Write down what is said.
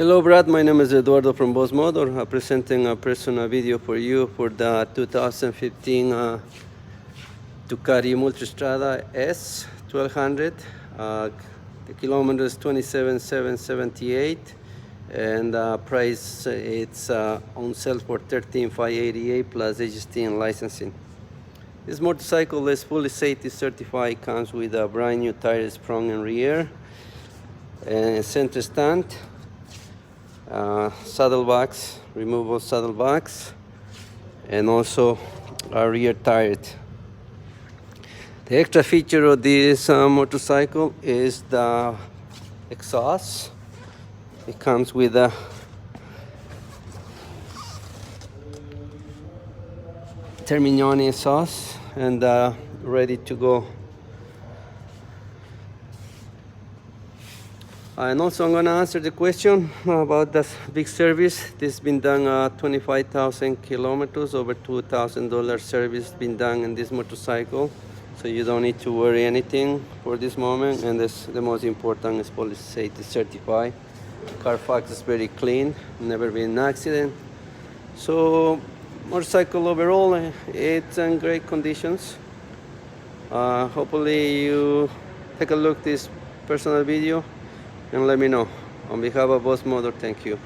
Hello Brad, my name is Eduardo from Boss Motor, presenting a personal video for you for the 2015 Ducati Multistrada S1200. The kilometers 27,778 and price it's on sale for 13,588 plus HST and licensing. This motorcycle is fully safety certified, comes with a brand new tires front and rear, and center stand. Saddlebags, removable saddlebags, and also a rear tire. The extra feature of this motorcycle is the exhaust. It comes with a Terminioni exhaust and ready to go. And also I'm going to answer the question about the big service. This has been done 25,000 kilometers, over $2,000 service been done in this motorcycle. So you don't need to worry anything for this moment. And this, the most important is police safety certified. Carfax is very clean, never been an accident. So motorcycle overall, it's in great conditions. Hopefully you take a look at this personal video and let me know. On behalf of Boss Motor, thank you.